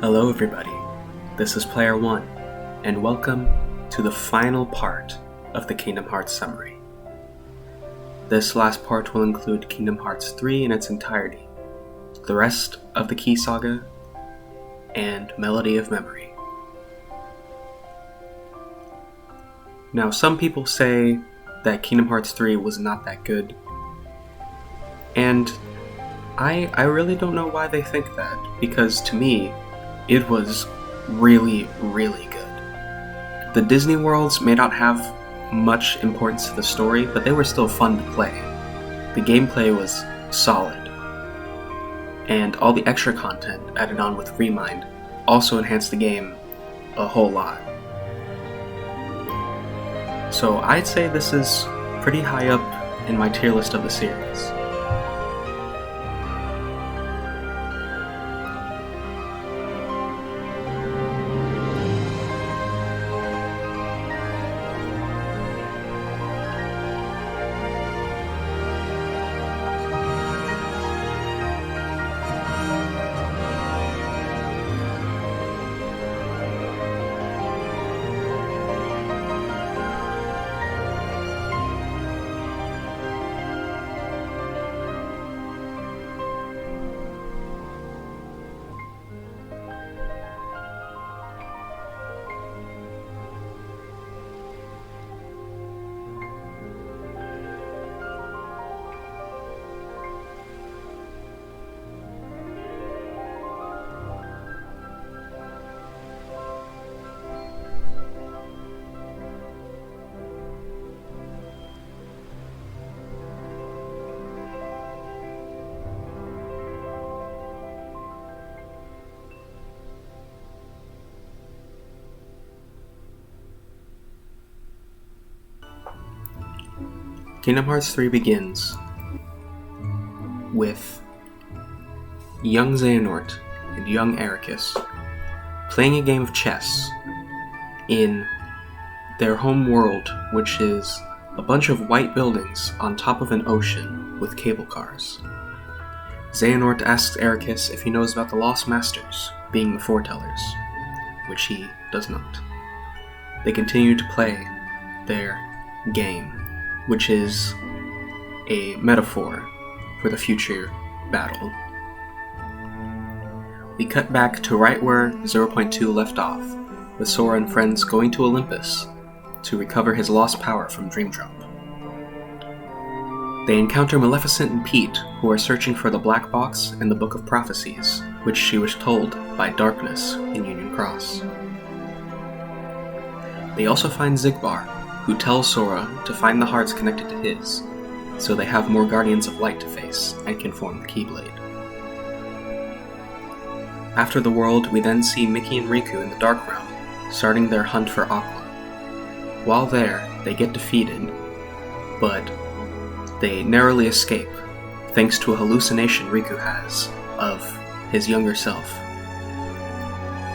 Hello everybody, this is Player 1, and welcome to the final part of the Kingdom Hearts summary. This last part will include Kingdom Hearts 3 in its entirety, the rest of the Key Saga, and Melody of Memory. Now, some people say that Kingdom Hearts 3 was not that good, and I really don't know why they think that, because to me, it was really, really good. The Disney worlds may not have much importance to the story, but they were still fun to play. The gameplay was solid, and all the extra content added on with Remind also enhanced the game a whole lot. So I'd say this is pretty high up in my tier list of the series. Kingdom Hearts 3 begins with young Xehanort and young Eraqus playing a game of chess in their home world, which is a bunch of white buildings on top of an ocean with cable cars. Xehanort asks Eraqus if he knows about the Lost Masters, being the Foretellers, which he does not. They continue to play their game, which is a metaphor for the future battle. We cut back to right where 0.2 left off, with Sora and friends going to Olympus to recover his lost power from Dream Drop. They encounter Maleficent and Pete, who are searching for the Black Box and the Book of Prophecies, which she was told by Darkness in Union Cross. They also find Xigbar, who tells Sora to find the hearts connected to his, so they have more Guardians of Light to face and can form the Keyblade. After the world, we then see Mickey and Riku in the Dark Realm, starting their hunt for Aqua. While there, they get defeated, but they narrowly escape, thanks to a hallucination Riku has of his younger self.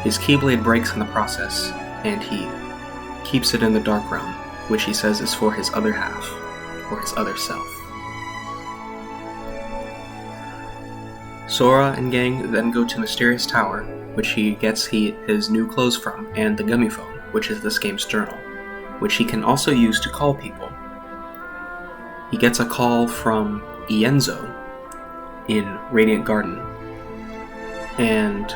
His Keyblade breaks in the process, and he keeps it in the Dark Realm, which he says is for his other half, or his other self. Sora and gang then go to Mysterious Tower, which he gets his new clothes from, and the Gummy Phone, which is this game's journal, which he can also use to call people. He gets a call from Ienzo in Radiant Garden, and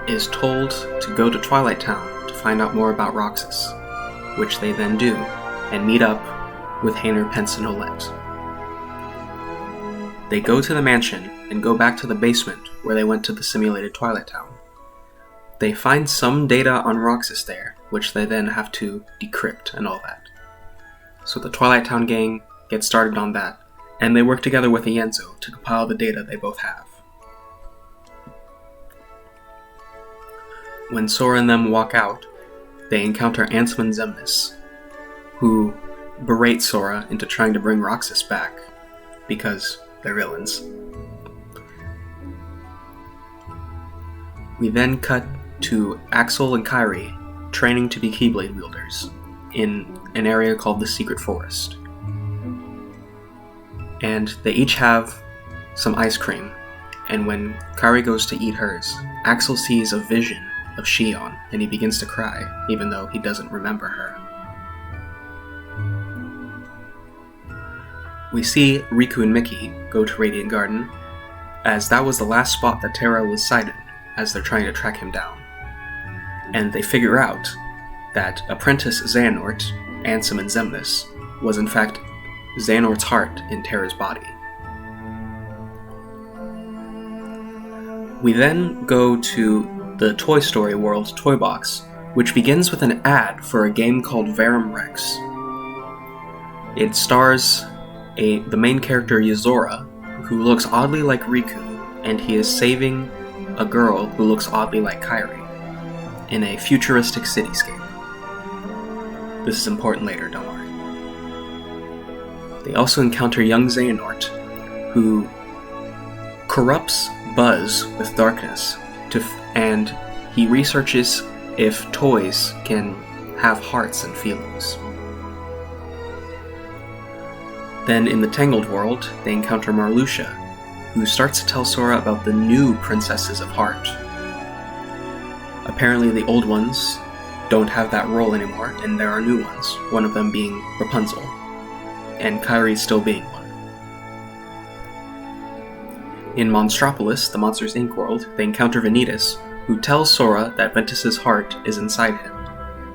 is told to go to Twilight Town to find out more about Roxas, which they then do, and meet up with Hayner, Pence, and Olette. They go to the mansion and go back to the basement where they went to the simulated Twilight Town. They find some data on Roxas there, which they then have to decrypt and all that. So the Twilight Town gang gets started on that, and they work together with Ienzo to compile the data they both have. When Sora and them walk out, they encounter Ansem and Xemnas, who berate Sora into trying to bring Roxas back, because they're villains. We then cut to Axel and Kairi training to be Keyblade wielders in an area called the Secret Forest. And they each have some ice cream, and when Kairi goes to eat hers, Axel sees a vision of Shion, and he begins to cry, even though he doesn't remember her. We see Riku and Miki go to Radiant Garden, as that was the last spot that Terra was sighted, as they're trying to track him down. And they figure out that apprentice Xehanort, Ansem, and Xemnas was in fact Xehanort's heart in Terra's body. We then go to the Toy Story World toy box, which begins with an ad for a game called Verum Rex. It stars the main character Yozora, who looks oddly like Riku, and he is saving a girl who looks oddly like Kairi in a futuristic cityscape. This is important later, don't worry. They also encounter young Xehanort, who corrupts Buzz with darkness, and he researches if toys can have hearts and feelings. Then in the Tangled world, they encounter Marluxia, who starts to tell Sora about the new Princesses of Heart. Apparently the old ones don't have that role anymore, and there are new ones, one of them being Rapunzel, and Kairi still being one. In Monstropolis, the Monsters Inc. world, they encounter Vanitas, who tells Sora that Ventus's heart is inside him,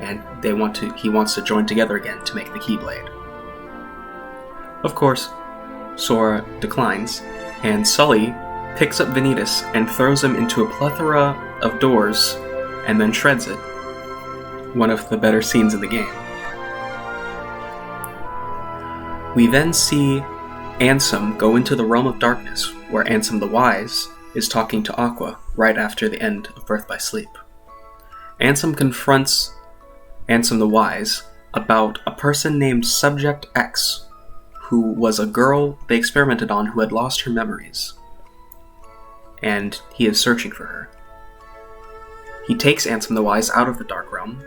and he wants to join together again to make the Keyblade. Of course, Sora declines, and Sully picks up Vanitas and throws him into a plethora of doors, and then shreds it. One of the better scenes in the game. We then see Ansem go into the Realm of Darkness, where Ansem the Wise is talking to Aqua right after the end of Birth by Sleep. Ansem confronts Ansem the Wise about a person named Subject X, who was a girl they experimented on who had lost her memories, and he is searching for her. He takes Ansem the Wise out of the Dark Realm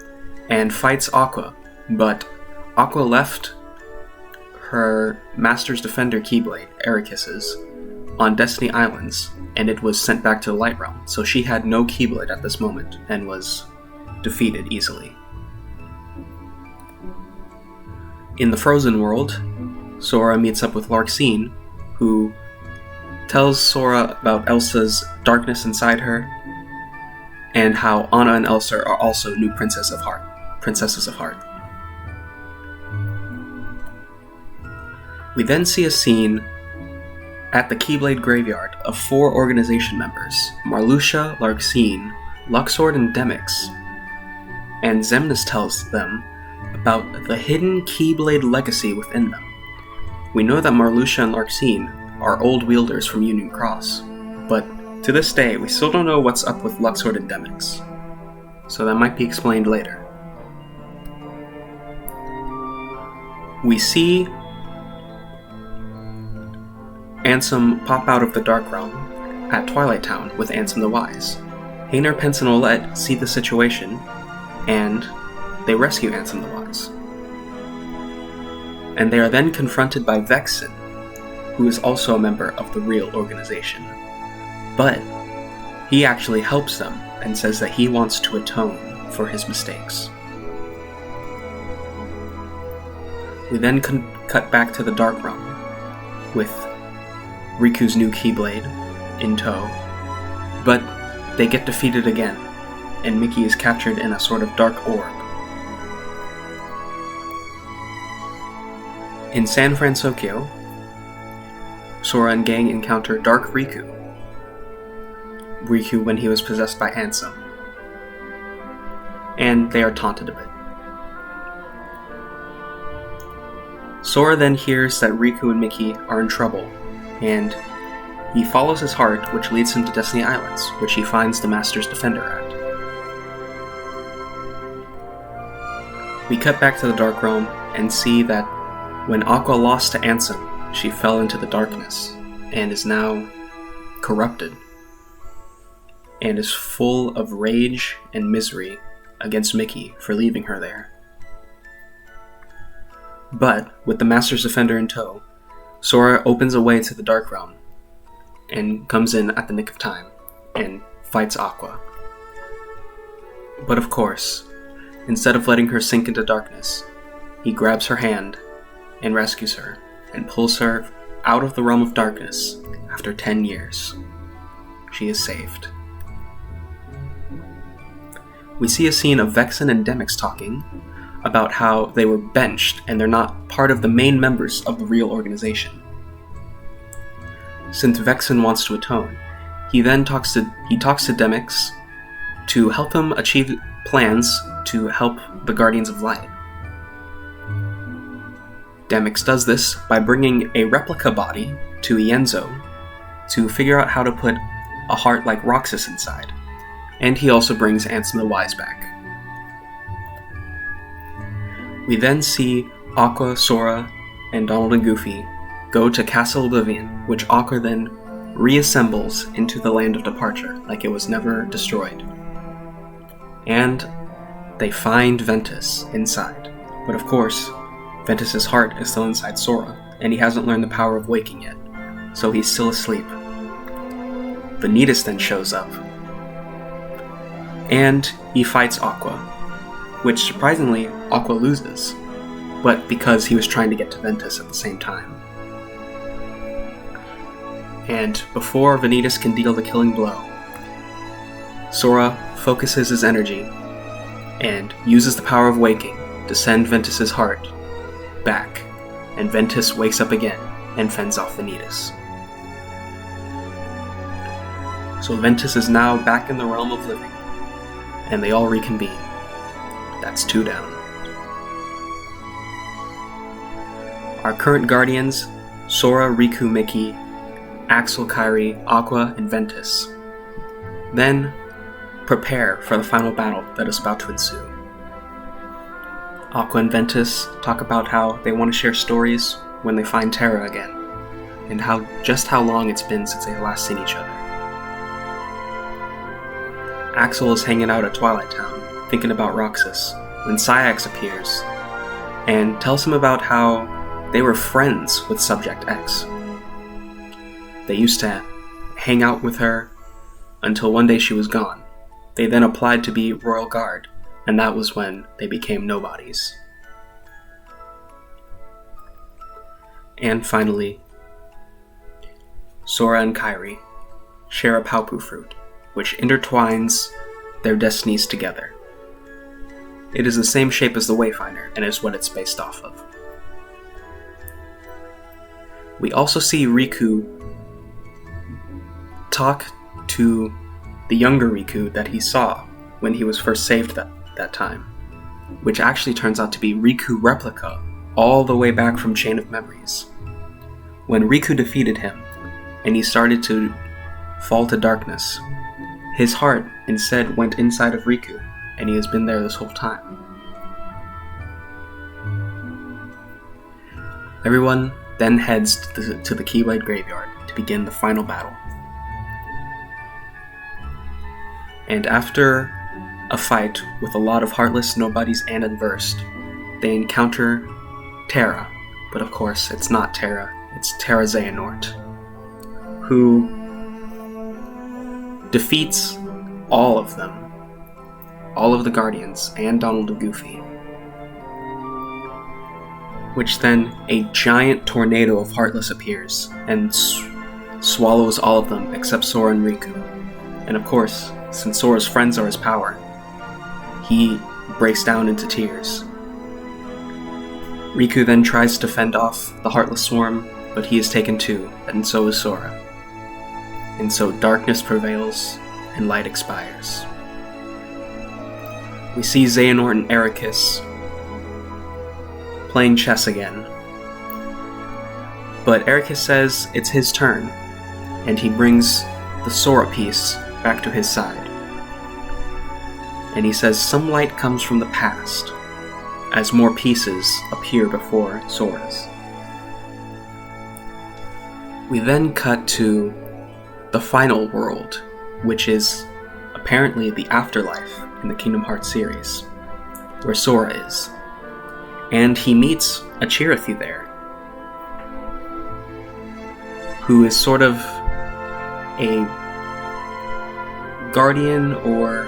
and fights Aqua, but Aqua left her Master's Defender Keyblade, Ericus's, on Destiny Islands, and it was sent back to the Light Realm, so she had no Keyblade at this moment and was defeated easily. In the Frozen world, Sora meets up with Larxene, who tells Sora about Elsa's darkness inside her, and how Anna and Elsa are also new Princesses of Heart. We then see a scene at the Keyblade Graveyard of 4 organization members, Marluxia, Larxene, Luxord, and Demyx, and Xemnas tells them about the hidden Keyblade legacy within them. We know that Marluxia and Larxene are old wielders from Union Cross, but to this day we still don't know what's up with Luxord and Demyx, so that might be explained later. We see Ansem pop out of the Dark Realm at Twilight Town with Ansem the Wise. Hayner, Pence, and Olette see the situation, and they rescue Ansem the Wise. And they are then confronted by Vexen, who is also a member of the real organization. But he actually helps them and says that he wants to atone for his mistakes. We then cut back to the Dark Realm with Riku's new Keyblade in tow, but they get defeated again, and Mickey is captured in a sort of dark orb. In San Francisco, Sora and gang encounter Dark Riku when he was possessed by Ansem, and they are taunted a bit. Sora then hears that Riku and Mickey are in trouble, and he follows his heart, which leads him to Destiny Islands, which he finds the Master's Defender at. We cut back to the Dark Realm and see that when Aqua lost to Ansem, she fell into the darkness and is now corrupted and is full of rage and misery against Mickey for leaving her there. But with the Master's Defender in tow, Sora opens a way to the Dark Realm, and comes in at the nick of time and fights Aqua. But of course, instead of letting her sink into darkness, he grabs her hand and rescues her and pulls her out of the realm of darkness after 10 years. She is saved. We see a scene of Vexen and Demyx talking about how they were benched and they're not part of the main members of the real organization. Since Vexen wants to atone, he talks to Demyx to help him achieve plans to help the Guardians of Light. Demyx does this by bringing a replica body to Ienzo to figure out how to put a heart like Roxas inside, and he also brings Ansem the Wise back. We then see Aqua, Sora, and Donald and Goofy go to Castle Oblivion, which Aqua then reassembles into the Land of Departure, like it was never destroyed. And they find Ventus inside. But of course, Ventus's heart is still inside Sora, and he hasn't learned the power of waking yet, so he's still asleep. Vanitas then shows up, and he fights Aqua, which surprisingly Aqua loses, but because he was trying to get to Ventus at the same time. And before Vanitas can deal the killing blow, Sora focuses his energy and uses the power of waking to send Ventus's heart back, and Ventus wakes up again and fends off Vanitas. So Ventus is now back in the realm of living, and they all reconvene. That's 2 down. Our current Guardians, Sora, Riku, Mickey, Axel, Kairi, Aqua, and Ventus, then prepare for the final battle that is about to ensue. Aqua and Ventus talk about how they want to share stories when they find Terra again, and just how long it's been since they had last seen each other. Axel is hanging out at Twilight Town, thinking about Roxas, when Saïx appears and tells him about how they were friends with Subject X. They used to hang out with her until one day she was gone. They then applied to be Royal Guard, and that was when they became nobodies. And finally, Sora and Kairi share a Paopu fruit, which intertwines their destinies together. It is the same shape as the Wayfinder, and is what it's based off of. We also see Riku talk to the younger Riku that he saw when he was first saved that time, which actually turns out to be Riku Replica, all the way back from Chain of Memories. When Riku defeated him, and he started to fall to darkness, his heart instead went inside of Riku, and he has been there this whole time. Everyone then heads to the Keyblade Graveyard to begin the final battle. And after a fight with a lot of heartless nobodies and Unversed, they encounter Terra, but of course it's not Terra, it's Terra Xehanort, who defeats all of them, all of the Guardians, and Donald and Goofy. Which then a giant tornado of Heartless appears and swallows all of them except Sora and Riku. And of course, since Sora's friends are his power, he breaks down into tears. Riku then tries to fend off the Heartless Swarm, but he is taken too, and so is Sora. And so darkness prevails, and light expires. We see Xehanort and Eraqus playing chess again. But Eraqus says it's his turn, and he brings the Sora piece back to his side. And he says some light comes from the past, as more pieces appear before Sora's. We then cut to the final world, which is apparently the afterlife in the Kingdom Hearts series, where Sora is. And he meets a Chirithy there, who is sort of a guardian or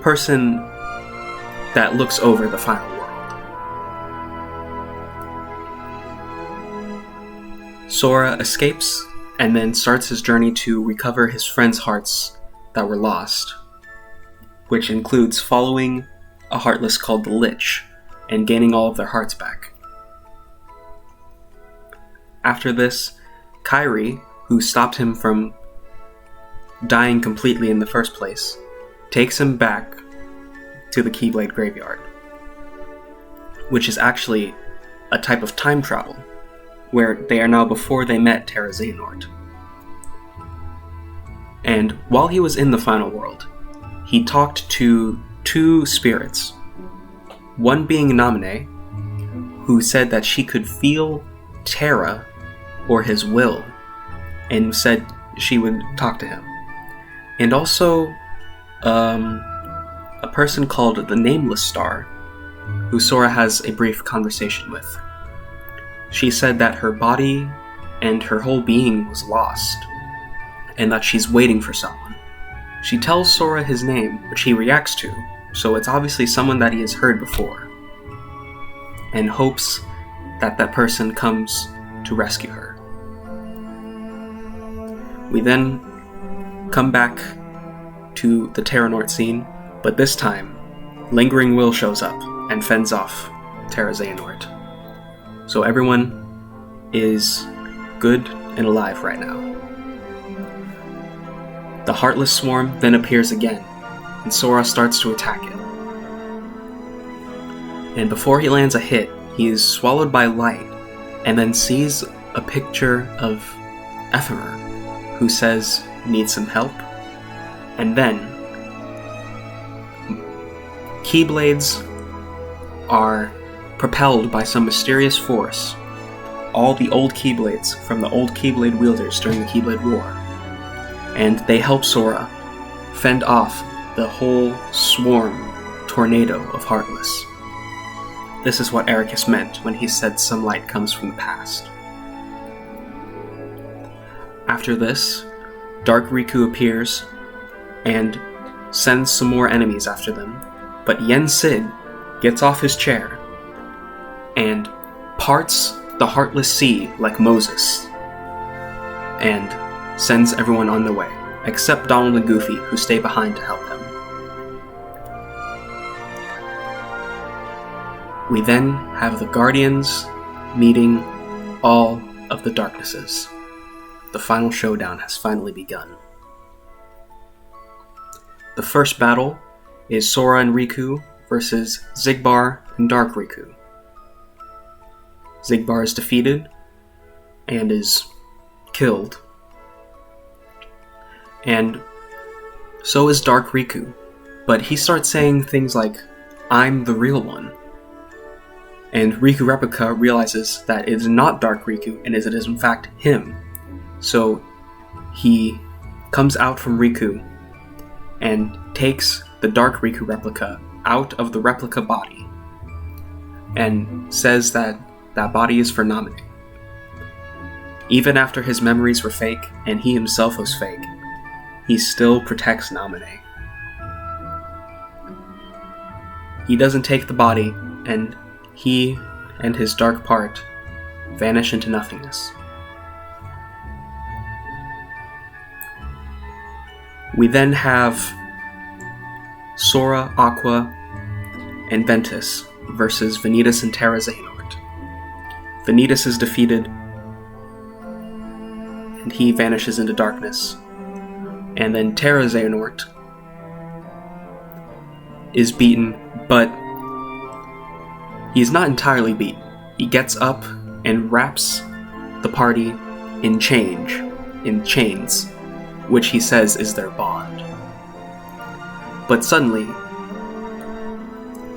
person that looks over the final world. Sora escapes and then starts his journey to recover his friends' hearts that were lost, which includes following a Heartless called the Lich and gaining all of their hearts back. After this, Kairi, who stopped him from dying completely in the first place, takes him back to the Keyblade Graveyard, which is actually a type of time travel, where they are now before they met Terra Xehanort. And while he was in the final world, he talked to two spirits, one being Naminé, who said that she could feel Terra or his will, and said she would talk to him. And also a person called the Nameless Star, who Sora has a brief conversation with. She said that her body and her whole being was lost, and that she's waiting for someone. She tells Sora his name, which he reacts to, so it's obviously someone that he has heard before, and hopes that that person comes to rescue her. We then come back to the Terranort scene, but this time, Lingering Will shows up and fends off Terra Xehanort. So everyone is good and alive right now. The Heartless Swarm then appears again, and Sora starts to attack it. And before he lands a hit, he is swallowed by light, and then sees a picture of Ephemer, who says, "Need some help?" And then, Keyblades are propelled by some mysterious force, all the old Keyblades from the old Keyblade wielders during the Keyblade War, and they help Sora fend off the whole swarm tornado of Heartless. This is what Ericus meant when he said some light comes from the past. After this, Dark Riku appears and sends some more enemies after them, but Yen Sid gets off his chair and parts the Heartless Sea like Moses, and sends everyone on their way, except Donald and Goofy, who stay behind to help him. We then have the Guardians meeting all of the Darknesses. The final showdown has finally begun. The first battle is Sora and Riku versus Xigbar and Dark Riku. Xigbar is defeated and is killed. And so is Dark Riku, but he starts saying things like, "I'm the real one." And Riku Replica realizes that it is not Dark Riku, and it is in fact him. So he comes out from Riku and takes the Dark Riku Replica out of the replica body, and says that that body is for Naminé. Even after his memories were fake, and he himself was fake, he still protects Naminé. He doesn't take the body, and he and his dark part vanish into nothingness. We then have Sora, Aqua, and Ventus versus Vanitas and Terra Xehanort. Vanitas is defeated, and he vanishes into darkness. And then Terra Xehanort is beaten, but he's not entirely beaten. He gets up and wraps the party in chains, which he says is their bond. But suddenly,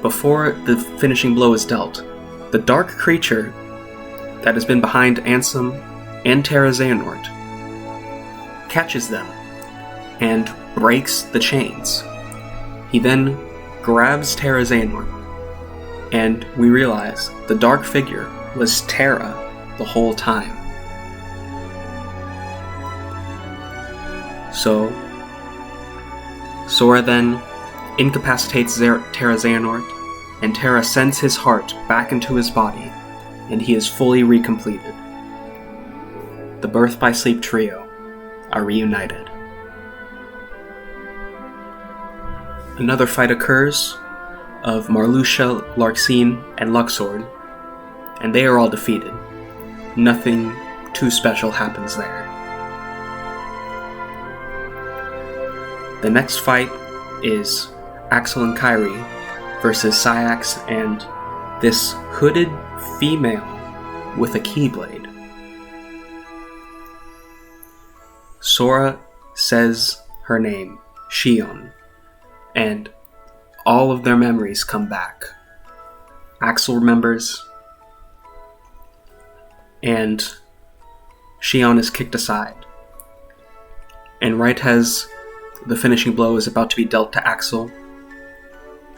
before the finishing blow is dealt, the dark creature that has been behind Ansem and Terra Xehanort catches them and breaks the chains. He then grabs Terra Xehanort, and we realize the dark figure was Terra the whole time. So, Sora then incapacitates Terra Xehanort, and Terra sends his heart back into his body, and he is fully recompleted. The Birth by Sleep trio are reunited. Another fight occurs of Marluxia, Larxene, and Luxord, and they are all defeated. Nothing too special happens there. The next fight is Axel and Kairi versus Saïx and this hooded female with a Keyblade. Sora says her name, Xion, and all of their memories come back. Axel remembers, and Xion is kicked aside. And right as the finishing blow is about to be dealt to Axel,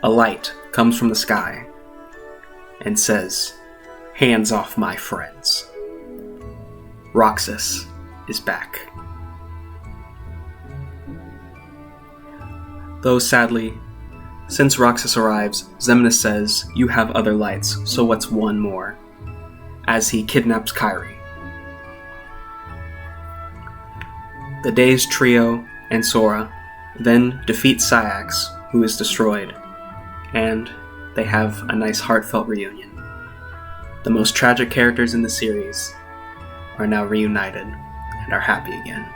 a light comes from the sky and says, "Hands off my friends." Roxas is back. Though sadly, since Roxas arrives, Xemnas says, "You have other lights, so what's one more?" as he kidnaps Kairi. The Dazed Trio and Sora then defeat Saïx, who is destroyed, and they have a nice heartfelt reunion. The most tragic characters in the series are now reunited and are happy again.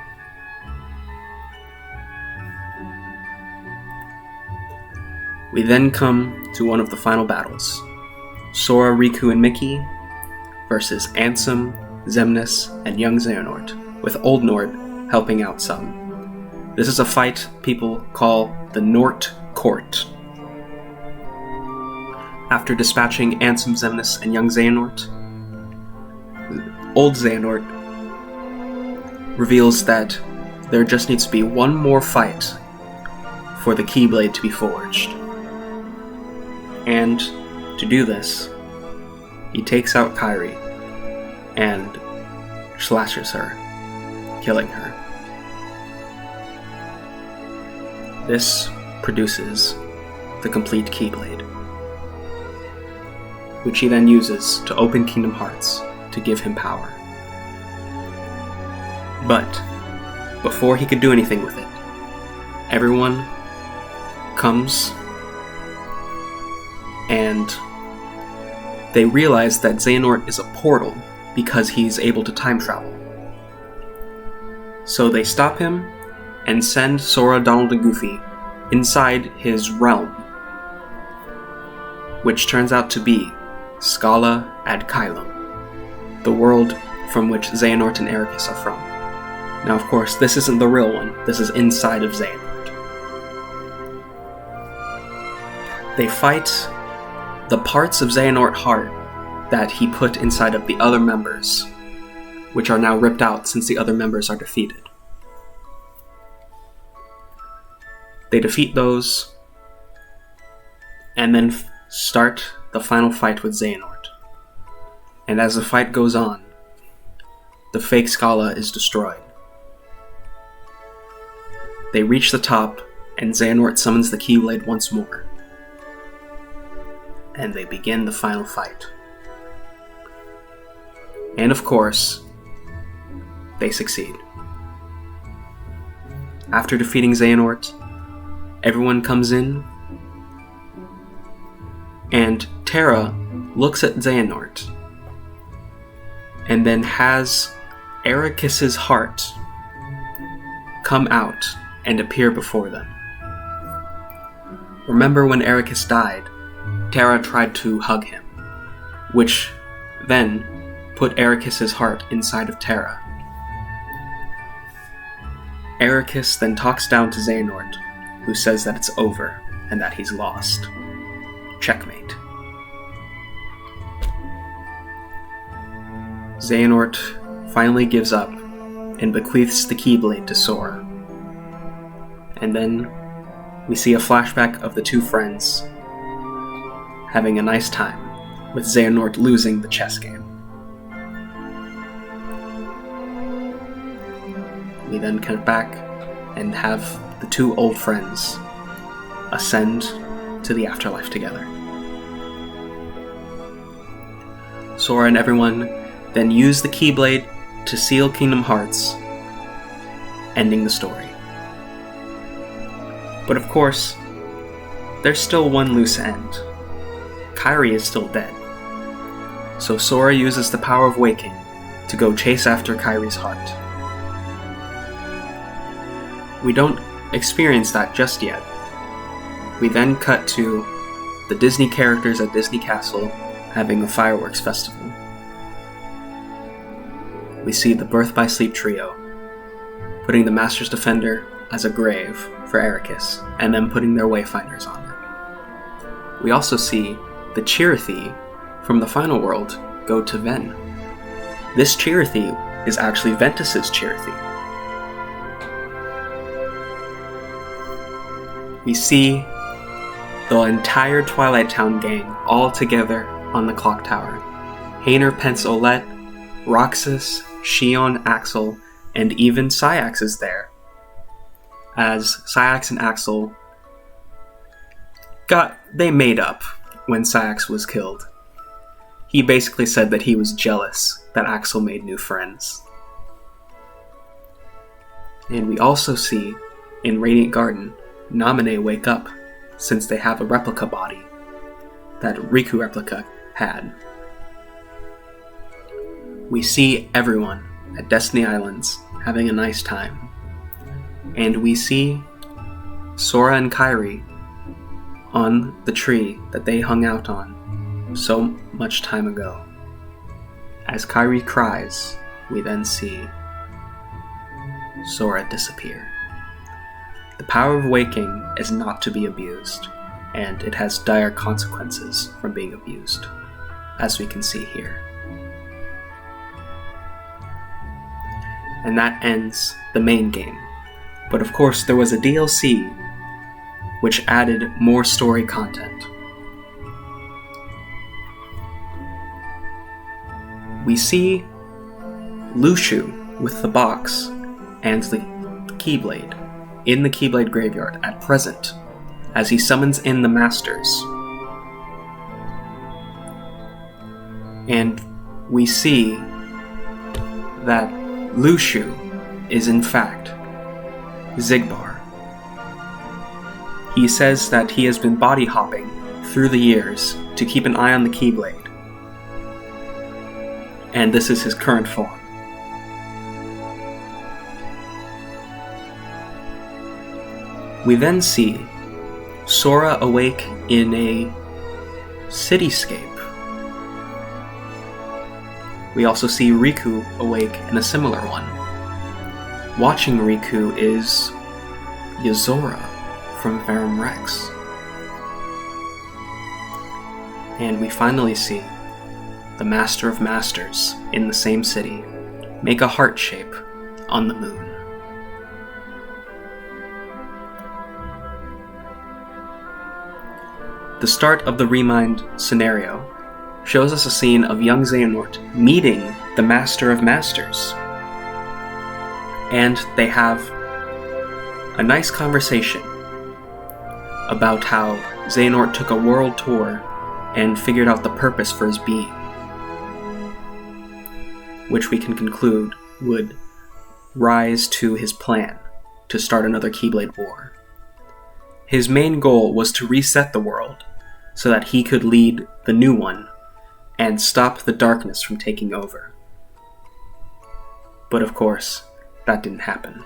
We then come to one of the final battles. Sora, Riku, and Mickey versus Ansem, Xemnas, and young Xehanort, with Old Nort helping out some. This is a fight people call the Nort Court. After dispatching Ansem, Xemnas, and young Xehanort, Old Xehanort reveals that there just needs to be one more fight for the Keyblade to be forged. And to do this, he takes out Kairi and slashes her, killing her. This produces the complete Keyblade, which he then uses to open Kingdom Hearts to give him power. But before he could do anything with it, everyone comes and they realize that Xehanort is a portal because he's able to time travel. So they stop him and send Sora, Donald, and Goofy inside his realm, which turns out to be Scala ad Caelum, the world from which Xehanort and Eraqus are from. Now, of course, this isn't the real one. This is inside of Xehanort. They fight the parts of Xehanort heart that he put inside of the other members, which are now ripped out since the other members are defeated. They defeat those, and then start the final fight with Xehanort. And as the fight goes on, the fake Scala is destroyed. They reach the top, and Xehanort summons the Keyblade once more. And they begin the final fight. And of course, they succeed. After defeating Xehanort, everyone comes in, and Terra looks at Xehanort, and then has Eraqus's heart come out and appear before them. Remember when Eraqus died, Terra tried to hug him, which then put Eraqus's heart inside of Terra. Eraqus then talks down to Xehanort, who says that it's over and that he's lost. Checkmate. Xehanort finally gives up and bequeaths the Keyblade to Sora. And then we see a flashback of the two friends having a nice time, with Xehanort losing the chess game. We then cut back and have the two old friends ascend to the afterlife together. Sora and everyone then use the Keyblade to seal Kingdom Hearts, ending the story. But of course, there's still one loose end. Kairi is still dead. So Sora uses the power of waking to go chase after Kairi's heart. We don't experience that just yet. We then cut to the Disney characters at Disney Castle having a fireworks festival. We see the Birth by Sleep trio putting the Master's Defender as a grave for Eraqus, and then putting their Wayfinders on it. We also see the Chirithy from the final world go to Ven. This Chirithy is actually Ventus's Chirithy. We see the entire Twilight Town gang all together on the clock tower. Hayner, Pence, Olette, Roxas, Xion, Axel, and even Saïx is there, as Saïx and Axel they made up when Saïx was killed. He basically said that he was jealous that Axel made new friends. And we also see, in Radiant Garden, Naminé wake up, since they have a replica body that Riku replica had. We see everyone at Destiny Islands having a nice time. And we see Sora and Kairi on the tree that they hung out on so much time ago. As Kairi cries, we then see Sora disappear. The power of waking is not to be abused, and it has dire consequences from being abused, as we can see here. And that ends the main game. But of course, there was a DLC which added more story content. We see Luxu with the box and the Keyblade in the Keyblade graveyard at present, as he summons in the Masters. And we see that Luxu is in fact Xigbar. He says that he has been body hopping through the years to keep an eye on the Keyblade, and this is his current form. We then see Sora awake in a cityscape. We also see Riku awake in a similar one. Watching Riku is Yozora from Verum Rex. And we finally see the Master of Masters in the same city make a heart shape on the moon. The start of the Remind scenario shows us a scene of young Xehanort meeting the Master of Masters. And they have a nice conversation about how Xehanort took a world tour and figured out the purpose for his being, which we can conclude would rise to his plan to start another Keyblade War. His main goal was to reset the world so that he could lead the new one and stop the darkness from taking over. But of course, that didn't happen.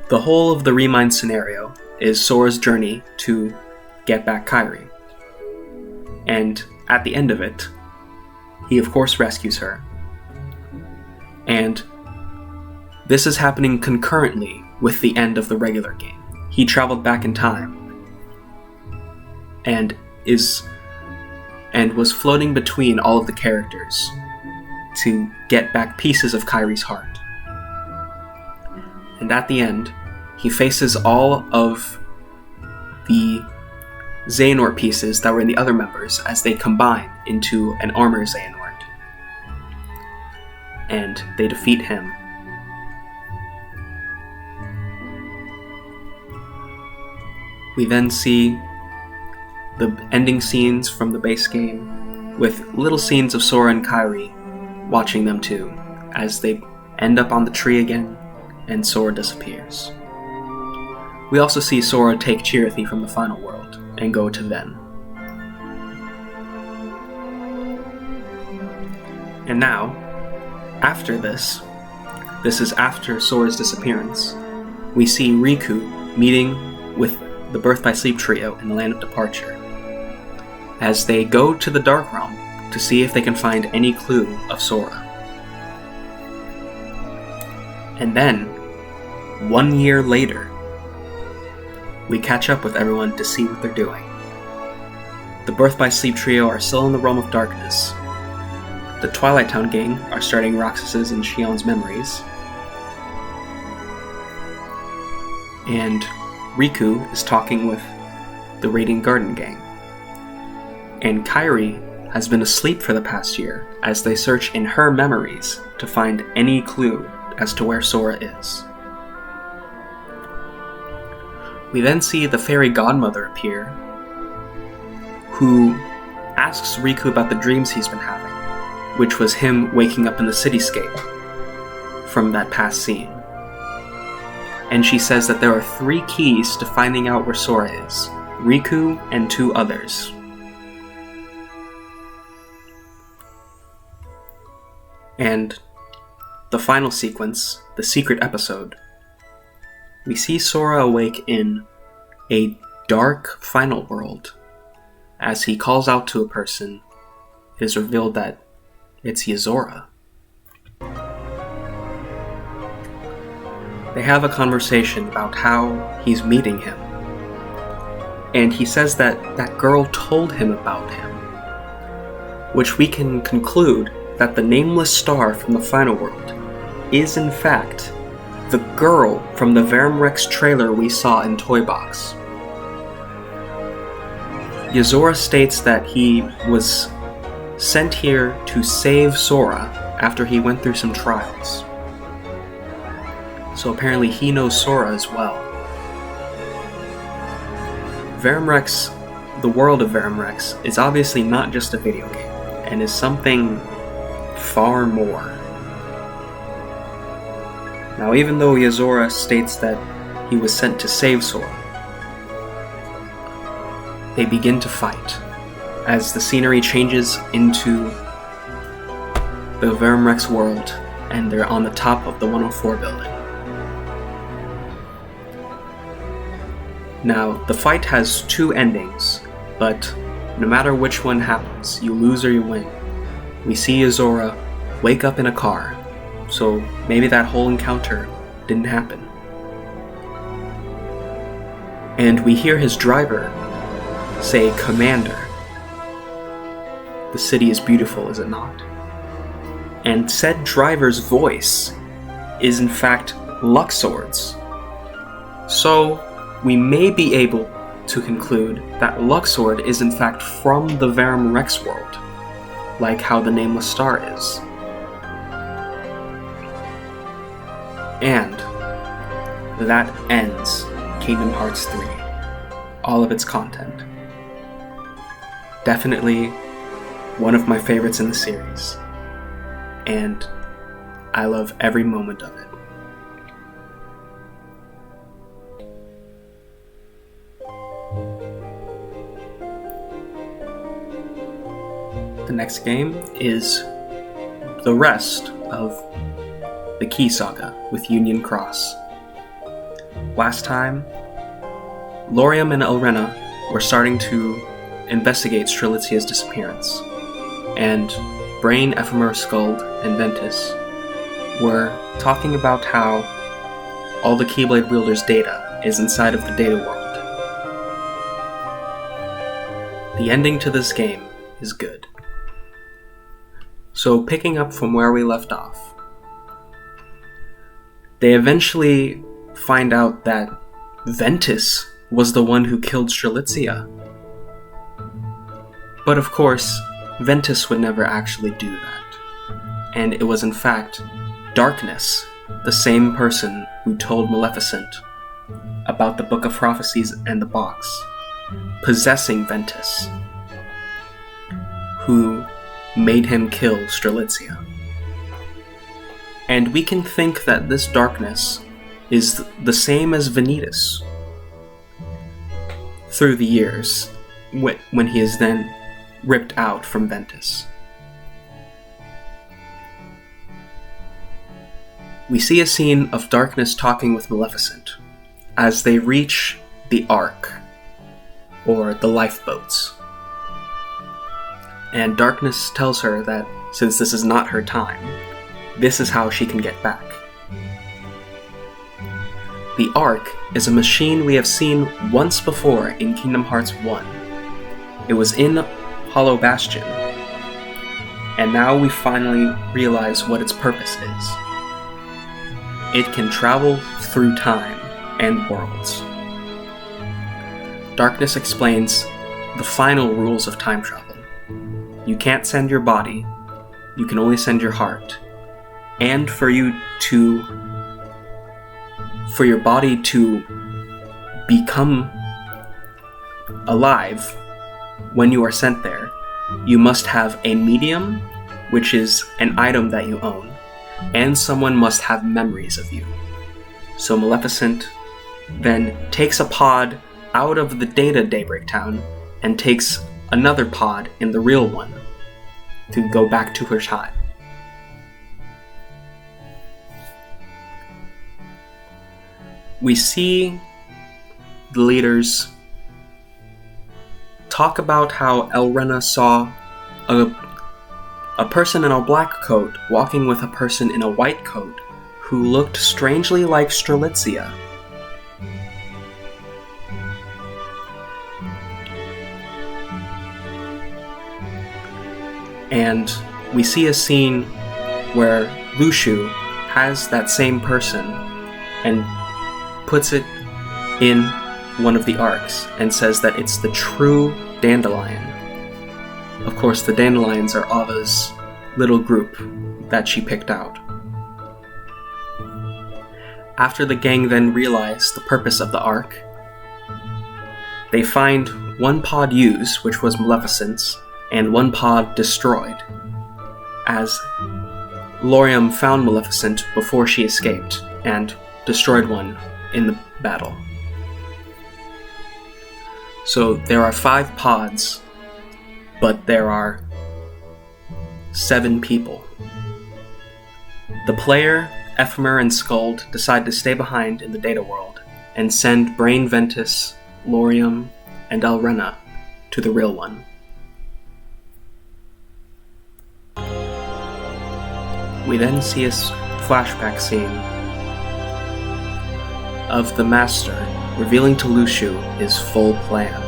The whole of the Remind scenario is Sora's journey to get back Kairi. And at the end of it, he of course rescues her. And this is happening concurrently with the end of the regular game. He traveled back in time and was floating between all of the characters to get back pieces of Kairi's heart. And at the end, he faces all of the Xehanort pieces that were in the other members as they combine into an armor Xehanort. and they defeat him. We then see the ending scenes from the base game with little scenes of Sora and Kairi watching them too, as they end up on the tree again and Sora disappears. We also see Sora take Chirithy from the final world and go to Ven. And now, after this is after Sora's disappearance, we see Riku meeting with the Birth by Sleep trio in the Land of Departure, as they go to the Dark Realm to see if they can find any clue of Sora. And then, 1 year later, we catch up with everyone to see what they're doing. The Birth by Sleep trio are still in the Realm of Darkness. The Twilight Town gang are starting Roxas's and Shionne's memories. And Riku is talking with the Radiant Garden gang. And Kairi has been asleep for the past year as they search in her memories to find any clue as to where Sora is. We then see the fairy godmother appear, who asks Riku about the dreams he's been having, which was him waking up in the cityscape from that past scene. And she says that there are 3 keys to finding out where Sora is: Riku and 2 others. And the final sequence, the secret episode, we see Sora awake in a dark final world. As he calls out to a person, it is revealed that it's Yozora. They have a conversation about how he's meeting him. And he says that that girl told him about him, which we can conclude that the nameless star from the final world is in fact the girl from the Verum Rex trailer we saw in Toy Box. Yozora states that he was sent here to save Sora after he went through some trials. So apparently he knows Sora as well. Verum Rex, the world of Verum Rex, is obviously not just a video game, and is something far more. Now, even though Yozora states that he was sent to save Sora, they begin to fight as the scenery changes into the Verum Rex world, and they're on the top of the 104 building. Now, the fight has 2 endings, but no matter which one happens, you lose or you win. We see Yozora wake up in a car, so maybe that whole encounter didn't happen. And we hear his driver say, "Commander, the city is beautiful, is it not?" And said driver's voice is in fact Luxord's. So we may be able to conclude that Luxord is in fact from the Verum Rex world, like how the Nameless Star is. And that ends Kingdom Hearts 3, all of its content. Definitely one of my favorites in the series, and I love every moment of it. The next game is the rest of the Key Saga with Union Cross. Last time, Lauriam and Elrena were starting to investigate Strelitzia's disappearance, and Brain, Ephemer, Skuld, and Ventus were talking about how all the Keyblade Wielder's data is inside of the data world. The ending to this game is good. So picking up from where we left off, they eventually find out that Ventus was the one who killed Strelitzia. But of course, Ventus would never actually do that. and it was in fact Darkness, the same person who told Maleficent about the Book of Prophecies and the box, possessing Ventus, who made him kill Strelitzia. And we can think that this Darkness is the same as Vanitas through the years, when he is then ripped out from Ventus. We see a scene of Darkness talking with Maleficent as they reach the Ark, or the lifeboats. And Darkness tells her that since this is not her time, this is how she can get back. The Ark is a machine we have seen once before in Kingdom Hearts 1. It was in Hollow Bastion, and now we finally realize what its purpose is. It can travel through time and worlds. Darkness explains the final rules of time travel. You can't send your body, you can only send your heart. And for your body to become alive when you are sent there, you must have a medium, which is an item that you own, and someone must have memories of you. So Maleficent then takes a pod out of the data Daybreak Town and takes another pod in the real one to go back to her time. We see the leaders talk about how Elrena saw a person in a black coat walking with a person in a white coat who looked strangely like Strelitzia. And we see a scene where Luxu has that same person and puts it in one of the arcs and says that it's the true Dandelion. Of course, the Dandelions are Ava's little group that she picked out. After the gang then realize the purpose of the arc, they find one pod used, which was Maleficent's, and one pod destroyed, as Lauriam found Maleficent before she escaped and destroyed one in the battle. So there are 5 pods, but there are 7 people. The player, Ephemer, and Skuld decide to stay behind in the data world and send Brain, Ventus, Lauriam, and Elrena to the real one. We then see a flashback scene of the Master revealing to Luxu his full plan.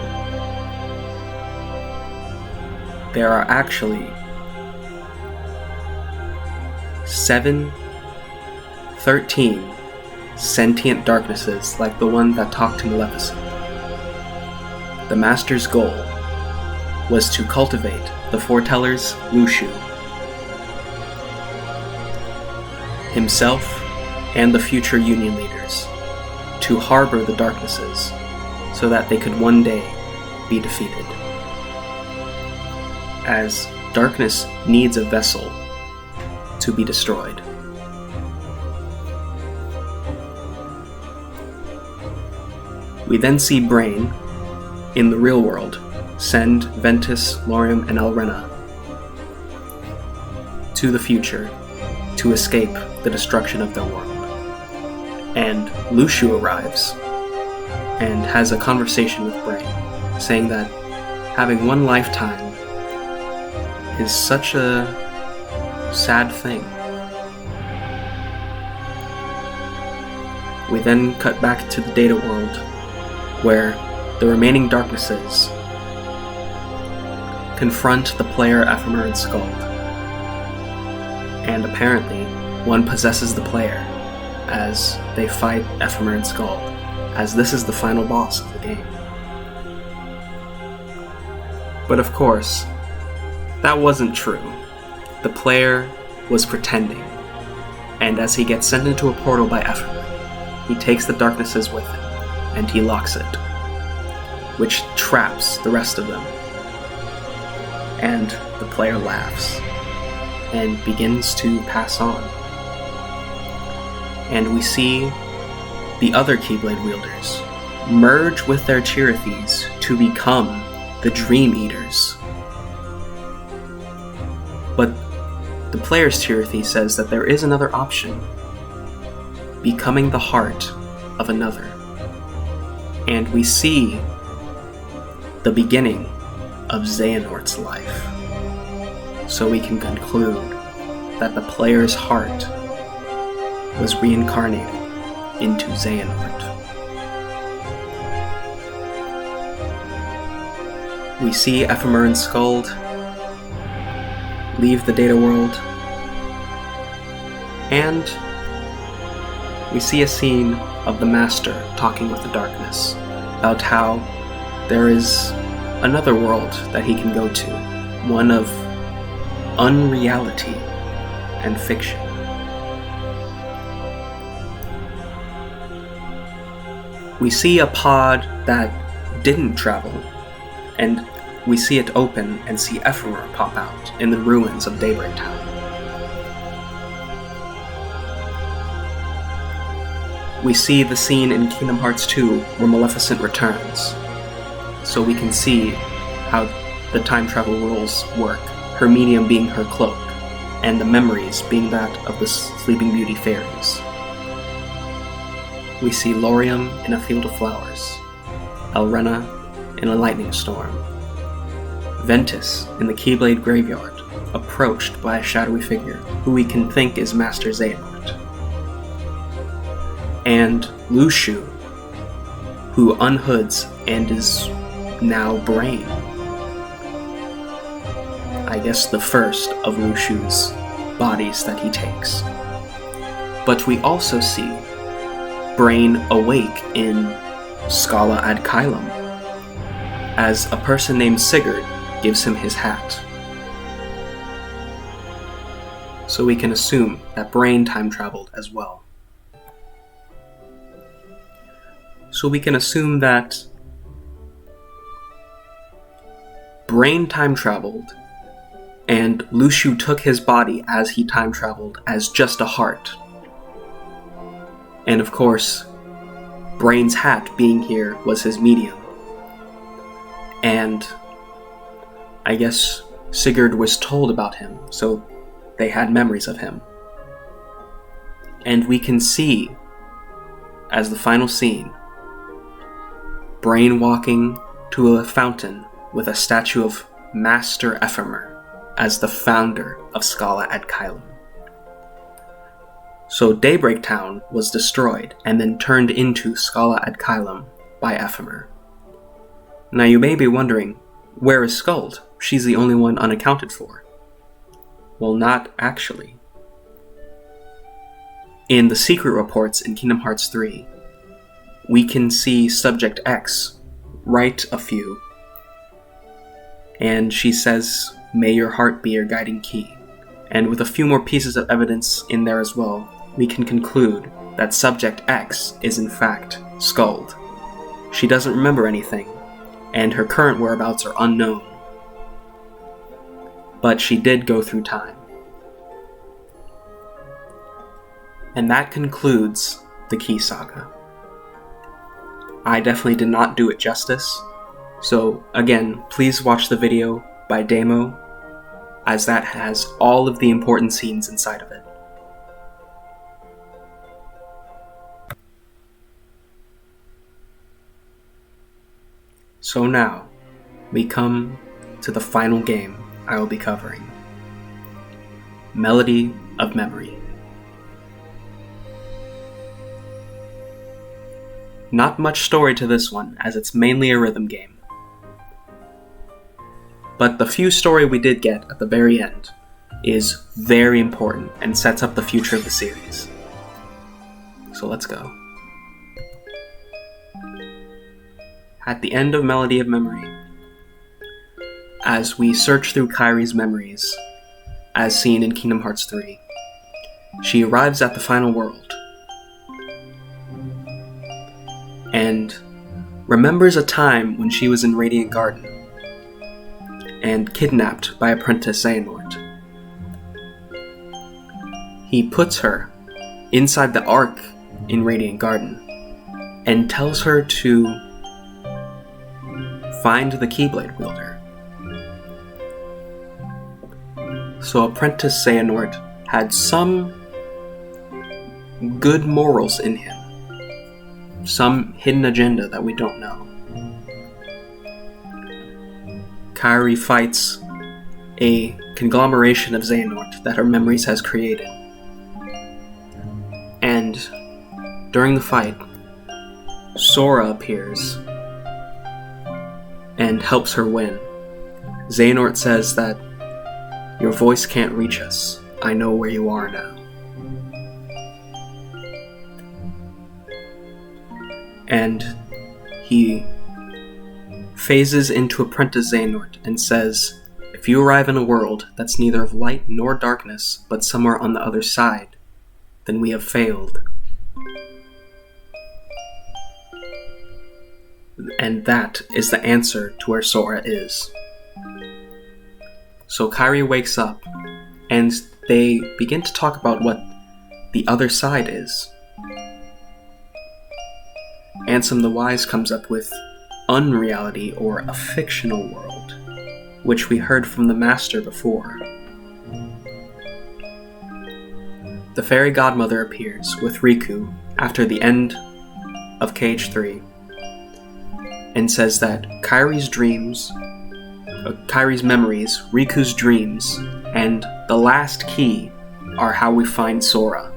There are actually 13 sentient darknesses like the one that talked to Maleficent. The Master's goal was to cultivate the foretellers Luxu, himself, and the future Union leaders, to harbor the darknesses so that they could one day be defeated. As darkness needs a vessel to be destroyed. We then see Brain, in the real world, send Ventus, Lauriam, and Elrena to the future to escape the destruction of their world. And Luxu arrives and has a conversation with Brain, saying that having one lifetime is such a sad thing. We then cut back to the data world, where the remaining darknesses confront the player Ephemer and Skuld. And apparently, one possesses the player as they fight Ephemer and Skuld, as this is the final boss of the game. But of course, that wasn't true. The player was pretending, and as he gets sent into a portal by Ephemer, he takes the darknesses with him, and he locks it, which traps the rest of them. And the player laughs, and begins to pass on. And we see the other Keyblade wielders merge with their Chirithes to become the Dream Eaters. But the player's Chirithy says that there is another option, becoming the heart of another. And we see the beginning of Xehanort's life. So we can conclude that the player's heart was reincarnated into Xehanort. We see Ephemer and Skuld leave the data world, and we see a scene of the Master talking with the darkness about how there is another world that he can go to, one of unreality and fiction. We see a pod that didn't travel, and we see it open and see Ephemer pop out in the ruins of Daybreak Town. We see the scene in Kingdom Hearts 2 where Maleficent returns, so we can see how the time travel rules work, her medium being her cloak, and the memories being that of the Sleeping Beauty fairies. We see Lauriam in a field of flowers, Elrena in a lightning storm, Ventus in the Keyblade graveyard, approached by a shadowy figure who we can think is Master Xehanort, and Luxu, who unhoods and is now Brain. I guess the first of Luxu's bodies that he takes. But we also see Brain awake in Scala ad Caelum, as a person named Sigurd gives him his hat. So we can assume that Brain time traveled as well. So we can assume that Brain time traveled, and Luxu took his body as he time traveled as just a heart. And of course, Brain's hat being here was his medium. And I guess Sigurd was told about him, so they had memories of him. And we can see, as the final scene, Brain walking to a fountain with a statue of Master Ephemer as the founder of Scala ad Caelum. So Daybreak Town was destroyed and then turned into Scala ad Caelum by Ephemer. Now you may be wondering, where is Skuld? She's the only one unaccounted for. Well, not actually. In the secret reports in Kingdom Hearts 3, we can see Subject X write a few, and she says, "May your heart be your guiding key." And with a few more pieces of evidence in there as well, we can conclude that Subject X is in fact Skuld. She doesn't remember anything, and her current whereabouts are unknown. But she did go through time. And that concludes the Key Saga. I definitely did not do it justice, so again, please watch the video by Demo, as that has all of the important scenes inside of it. So now, we come to the final game I will be covering. Melody of Memory. Not much story to this one, as it's mainly a rhythm game. But the few story we did get at the very end is very important and sets up the future of the series. So let's go. At the end of Melody of Memory, as we search through Kairi's memories, as seen in Kingdom Hearts 3. She arrives at the final world and remembers a time when she was in Radiant Garden and kidnapped by Apprentice Xehanort. He puts her inside the Ark in Radiant Garden and tells her to find the Keyblade wielder. So Apprentice Xehanort had some good morals in him, some hidden agenda that we don't know. Kairi fights a conglomeration of Xehanort that her memories has created. And during the fight, Sora appears and helps her win. Xehanort says that, "Your voice can't reach us. I know where you are now." And he phases into Apprentice Xehanort and says, "If you arrive in a world that's neither of light nor darkness, but somewhere on the other side, then we have failed." And that is the answer to where Sora is. So Kairi wakes up, and they begin to talk about what the other side is. Ansem the Wise comes up with unreality, or a fictional world, which we heard from the Master before. The Fairy Godmother appears with Riku after the end of Cage 3 and says that Kairi's memories, Riku's dreams, and the last key are how we find Sora.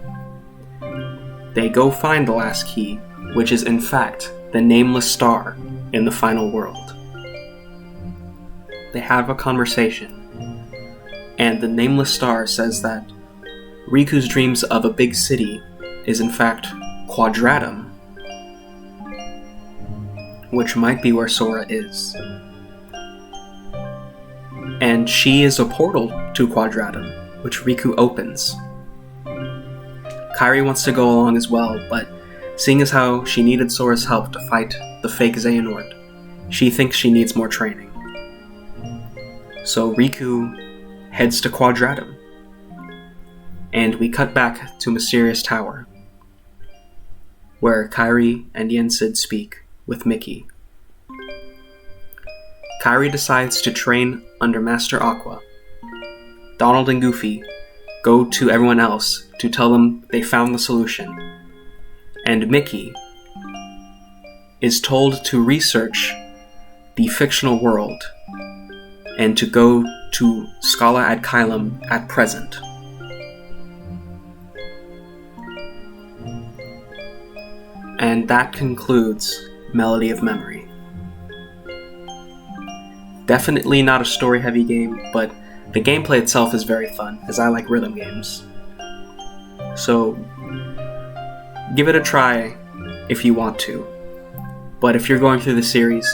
They go find the last key, which is in fact the nameless star in the final world. They have a conversation, and the nameless star says that Riku's dreams of a big city is in fact Quadratum, which might be where Sora is. And she is a portal to Quadratum, which Riku opens. Kairi wants to go along as well, but seeing as how she needed Sora's help to fight the fake Xehanort, she thinks she needs more training. So Riku heads to Quadratum, and we cut back to Mysterious Tower, where Kairi and Yensid speak with Mickey. Kairi decides to train under Master Aqua. Donald and Goofy go to everyone else to tell them they found the solution, and Mickey is told to research the fictional world and to go to Scala ad Caelum at present. And that concludes Melody of Memory. Definitely not a story-heavy game, but the gameplay itself is very fun, as I like rhythm games. So, give it a try if you want to. But if you're going through the series,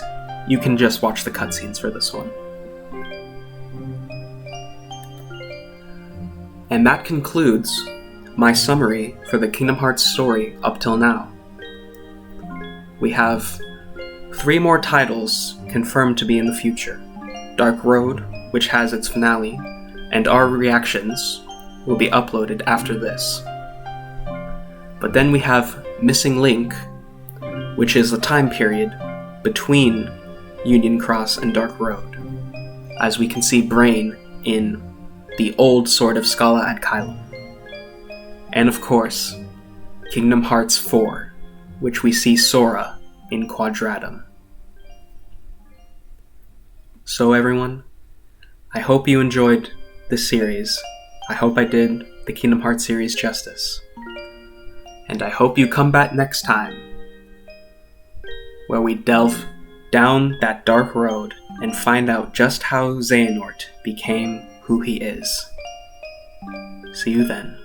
you can just watch the cutscenes for this one. And that concludes my summary for the Kingdom Hearts story up till now. We have 3 more titles confirmed to be in the future. Dark Road, which has its finale, and our reactions will be uploaded after this. But then we have Missing Link, which is the time period between Union Cross and Dark Road, as we can see Brain in the old Sword of Scala ad Caelum. And of course, Kingdom Hearts 4, which we see Sora in Quadratum. So everyone, I hope you enjoyed this series. I hope I did the Kingdom Hearts series justice. And I hope you come back next time, where we delve down that dark road and find out just how Xehanort became who he is. See you then.